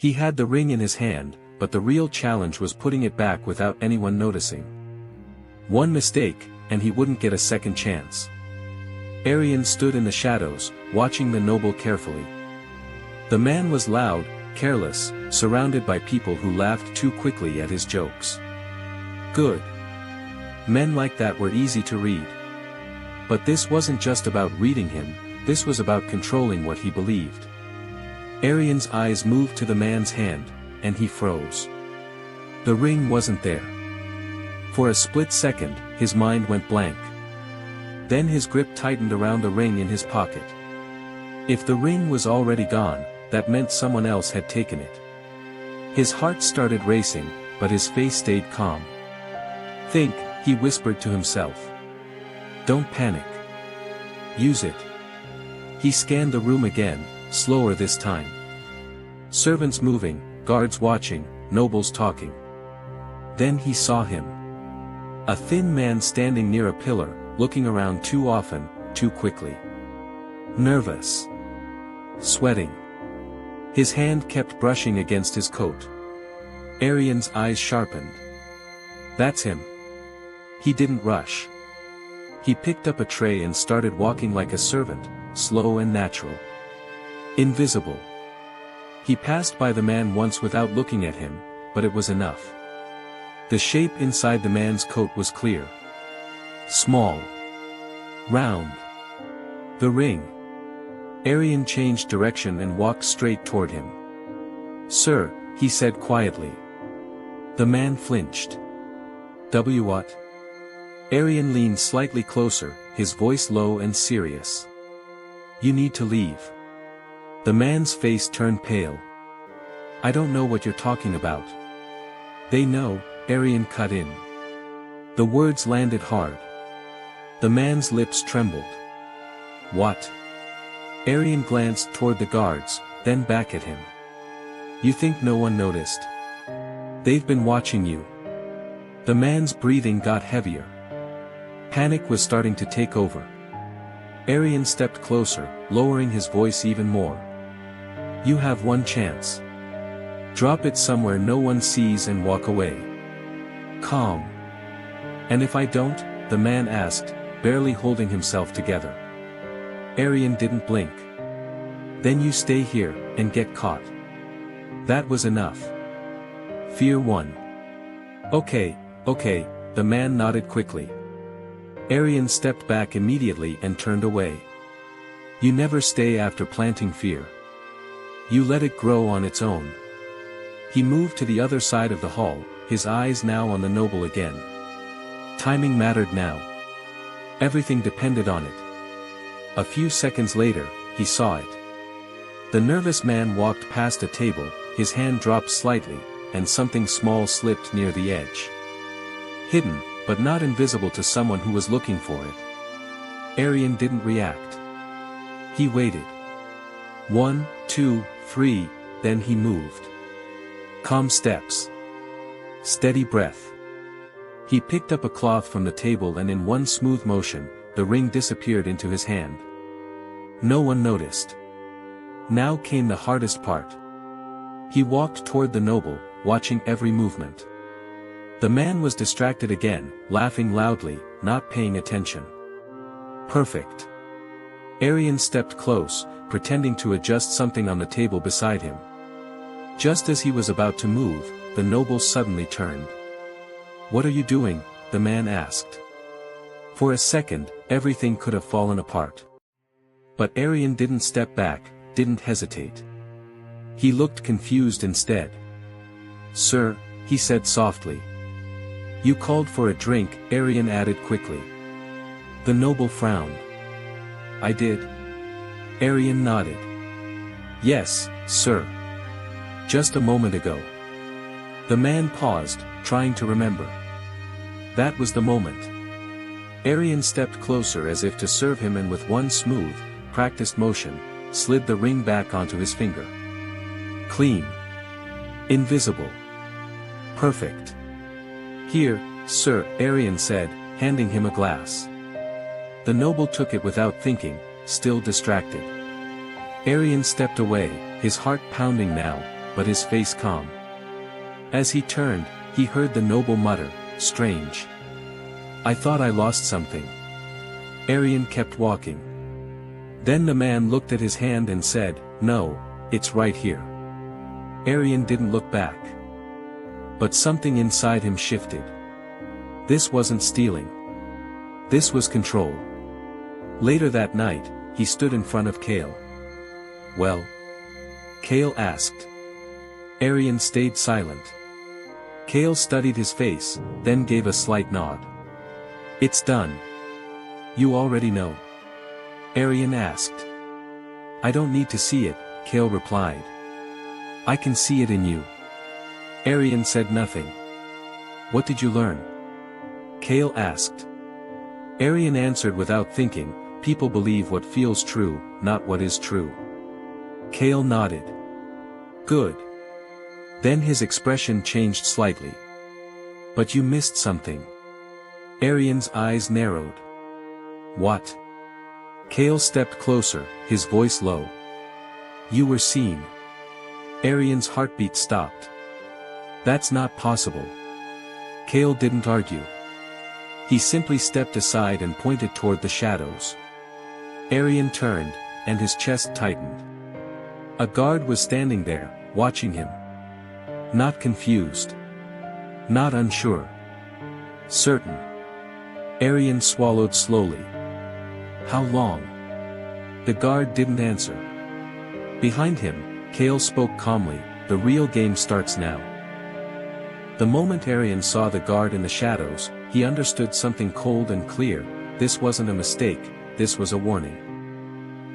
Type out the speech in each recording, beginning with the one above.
He had the ring in his hand, but the real challenge was putting it back without anyone noticing. One mistake, and he wouldn't get a second chance. Arion stood in the shadows, watching the noble carefully. The man was loud, careless, surrounded by people who laughed too quickly at his jokes. Good. Men like that were easy to read. But this wasn't just about reading him, this was about controlling what he believed. Arion's eyes moved to the man's hand, and he froze. The ring wasn't there. For a split second, his mind went blank. Then his grip tightened around the ring in his pocket. If the ring was already gone, that meant someone else had taken it. His heart started racing, but his face stayed calm. "Think," he whispered to himself. "Don't panic. Use it." He scanned the room again, slower this time. Servants moving, guards watching, nobles talking. Then he saw him. A thin man standing near a pillar, looking around too often, too quickly. Nervous. Sweating. His hand kept brushing against his coat. Arion's eyes sharpened. That's him. He didn't rush. He picked up a tray and started walking like a servant, slow and natural. Invisible. He passed by the man once without looking at him, but it was enough. The shape inside the man's coat was clear. Small. Round. The ring. Arion changed direction and walked straight toward him. "Sir," he said quietly. The man flinched. What?" Arion leaned slightly closer, his voice low and serious. "You need to leave." The man's face turned pale. "I don't know what you're talking about." "They know," Arion cut in. The words landed hard. The man's lips trembled. "What?" Arion glanced toward the guards, then back at him. "You think no one noticed? They've been watching you." The man's breathing got heavier. Panic was starting to take over. Arion stepped closer, lowering his voice even more. "You have one chance. Drop it somewhere no one sees and walk away. Calm." "And if I don't?" the man asked, barely holding himself together. Arion didn't blink. "Then you stay here, and get caught." That was enough. Fear won. Okay, the man nodded quickly. Arion stepped back immediately and turned away. You never stay after planting fear. You let it grow on its own. He moved to the other side of the hall, his eyes now on the noble again. Timing mattered now. Everything depended on it. A few seconds later, he saw it. The nervous man walked past a table, his hand dropped slightly, and something small slipped near the edge. Hidden, but not invisible to someone who was looking for it. Arion didn't react. He waited. 1, 2, 3, then he moved. Calm steps. Steady breath. He picked up a cloth from the table and in one smooth motion, the ring disappeared into his hand. No one noticed. Now came the hardest part. He walked toward the noble, watching every movement. The man was distracted again, laughing loudly, not paying attention. Perfect. Arion stepped close, pretending to adjust something on the table beside him. Just as he was about to move, the noble suddenly turned. "What are you doing?" the man asked. For a second, everything could have fallen apart. But Arion didn't step back, didn't hesitate. He looked confused instead. "Sir," he said softly. "You called for a drink," Arion added quickly. The noble frowned. "I did." Arion nodded. "Yes, sir. Just a moment ago." The man paused, trying to remember. That was the moment. Arion stepped closer as if to serve him and with one smooth, practiced motion, slid the ring back onto his finger. Clean. Invisible. Perfect. "Here, sir," Arion said, handing him a glass. The noble took it without thinking, still distracted. Arion stepped away, his heart pounding now, but his face calm. As he turned, he heard the noble mutter, "Strange. I thought I lost something." Arian kept walking. Then the man looked at his hand and said, "No, it's right here." Arian didn't look back. But something inside him shifted. This wasn't stealing. This was control. Later that night, he stood in front of Kale. "Well?" Kale asked. Arian stayed silent. Kale studied his face, then gave a slight nod. "It's done." "You already know?" Arian asked. "I don't need to see it," Kale replied. "I can see it in you." Arian said nothing. "What did you learn?" Kale asked. Arian answered without thinking, "People believe what feels true, not what is true." Kale nodded. "Good." Then his expression changed slightly. "But you missed something." Arian's eyes narrowed. "What?" Kale stepped closer, his voice low. "You were seen." Arian's heartbeat stopped. "That's not possible." Kale didn't argue. He simply stepped aside and pointed toward the shadows. Arian turned, and his chest tightened. A guard was standing there, watching him. Not confused. Not unsure. Certain. Arian swallowed slowly. "How long?" The guard didn't answer. Behind him, Kale spoke calmly, "The real game starts now." The moment Arian saw the guard in the shadows, he understood something cold and clear. This wasn't a mistake, this was a warning.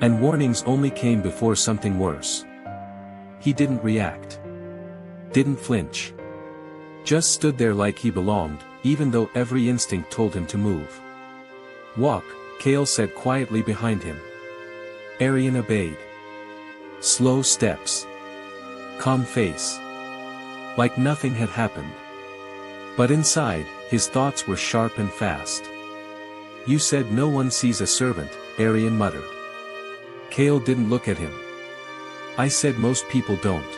And warnings only came before something worse. He didn't react. Didn't flinch. Just stood there like he belonged, even though every instinct told him to move. "Walk," Kale said quietly behind him. Arian obeyed. Slow steps. Calm face. Like nothing had happened. But inside, his thoughts were sharp and fast. "You said no one sees a servant," Arian muttered. Kale didn't look at him. "I said most people don't."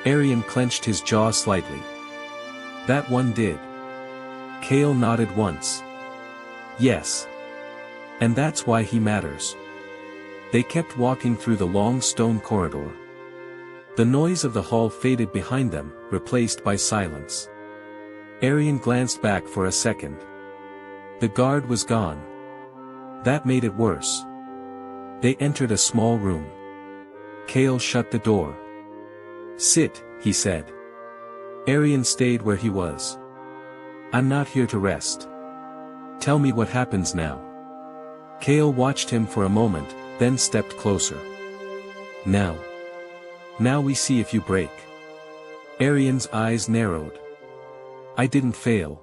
Arian clenched his jaw slightly. "That one did." Kale nodded once. "Yes. And that's why he matters." They kept walking through the long stone corridor. The noise of the hall faded behind them, replaced by silence. Arian glanced back for a second. The guard was gone. That made it worse. They entered a small room. Kale shut the door. "Sit," he said. Arian stayed where he was. "I'm not here to rest. Tell me what happens now." Kale watched him for a moment, then stepped closer. Now we see if you break." Arian's eyes narrowed. "I didn't fail."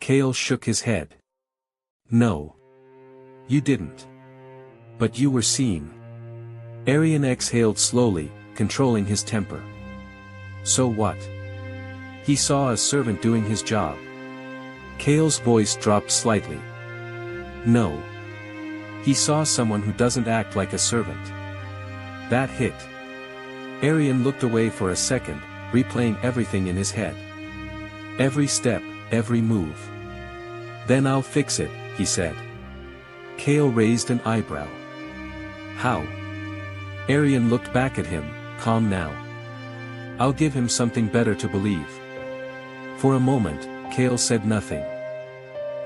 Kale shook his head. "No. You didn't. But you were seen." Arian exhaled slowly, controlling his temper. "So what?" "He saw a servant doing his job." Kale's voice dropped slightly. "No. He saw someone who doesn't act like a servant." That hit. Arian looked away for a second, replaying everything in his head. Every step, every move. "Then I'll fix it," he said. Kale raised an eyebrow. "How?" Arian looked back at him, calm now. "I'll give him something better to believe." For a moment, Kale said nothing.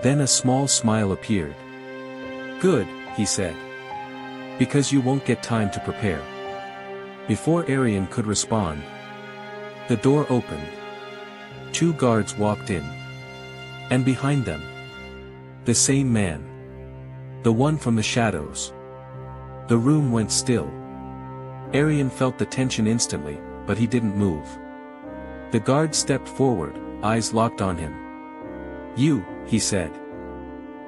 Then a small smile appeared. "Good," he said. "Because you won't get time to prepare." Before Arian could respond, the door opened. 2 guards walked in. And behind them, the same man. The one from the shadows. The room went still. Arian felt the tension instantly, but he didn't move. The guard stepped forward, eyes locked on him. "You," he said.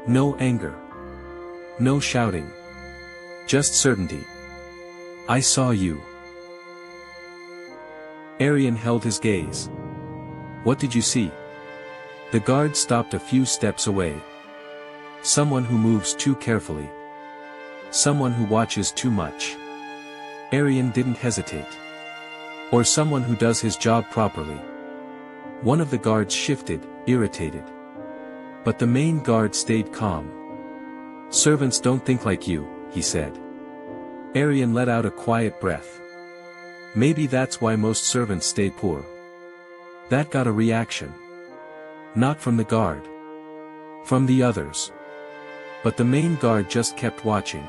No anger. No shouting. Just certainty. "I saw you." Arian held his gaze. "What did you see?" The guard stopped a few steps away. "Someone who moves too carefully. Someone who watches too much." Arian didn't hesitate. Or someone who does his job properly. One of the guards shifted, irritated. But the main guard stayed calm. Servants don't think like you, he said. Arian let out a quiet breath. Maybe that's why most servants stay poor. That got a reaction. Not from the guard. From the others. But the main guard just kept watching.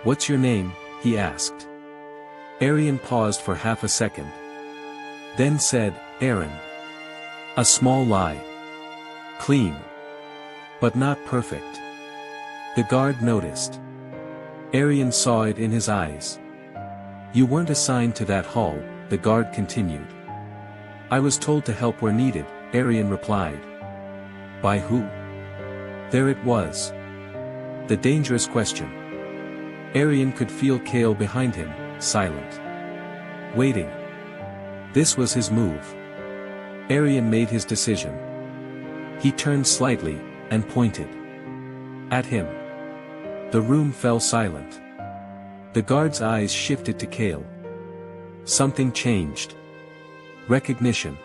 What's your name? He asked. Arian paused for half a second. Then said, Aaron. A small lie. Clean. But not perfect. The guard noticed. Arian saw it in his eyes. You weren't assigned to that hall, the guard continued. I was told to help where needed, Arian replied. By who? There it was. The dangerous question. Arian could feel Kale behind him, silent. Waiting. This was his move. Arian made his decision. He turned slightly, and pointed. At him. The room fell silent. The guard's eyes shifted to Kale. Something changed. Recognition.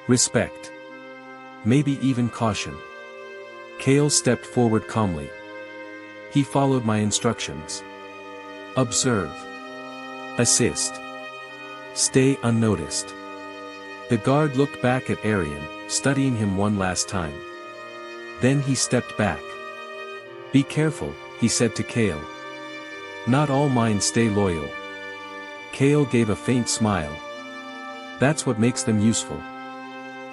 Respect. Maybe even caution. Kale stepped forward calmly. He followed my instructions. Observe. Assist. Stay unnoticed. The guard looked back at Arian, studying him one last time. Then he stepped back. Be careful, he said to Kale. Not all minds stay loyal. Kale gave a faint smile. That's what makes them useful.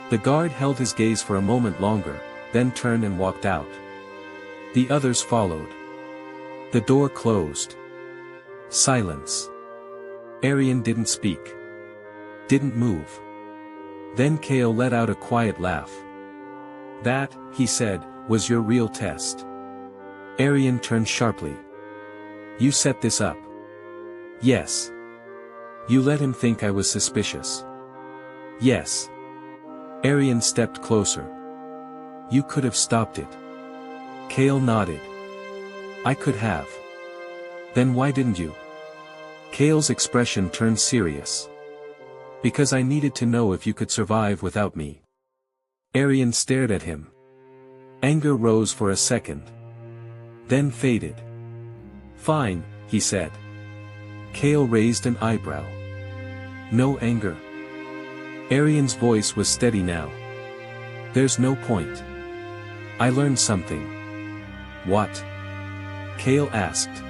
The guard held his gaze for a moment longer, then turned and walked out. The others followed. The door closed. Silence. Arian didn't speak. Didn't move. Then Kale let out a quiet laugh. That, he said, was your real test. Arian turned sharply. You set this up. Yes. You let him think I was suspicious. Yes. Arian stepped closer. You could have stopped it. Kale nodded. I could have. Then why didn't you? Kale's expression turned serious. Because I needed to know if you could survive without me. Arian stared at him. Anger rose for a second. Then faded. Fine, he said. Kale raised an eyebrow. No anger. Arian's voice was steady now. There's no point. I learned something. What? Kale asked.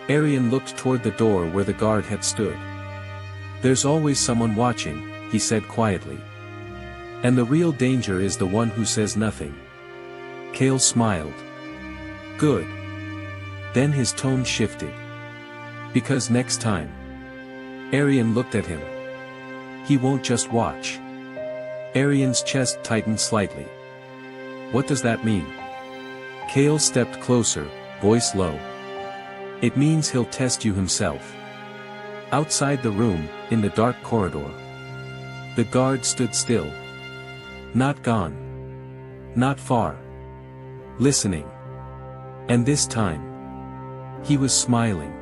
Arian looked toward the door where the guard had stood. There's always someone watching, he said quietly. And the real danger is the one who says nothing. Kale smiled. Good. Then his tone shifted. Because next time. Arian looked at him. He won't just watch. Arian's chest tightened slightly. What does that mean? Kale stepped closer, voice low. It means he'll test you himself. Outside the room, in the dark corridor. The guard stood still. Not gone. Not far. Listening. And this time. He was smiling.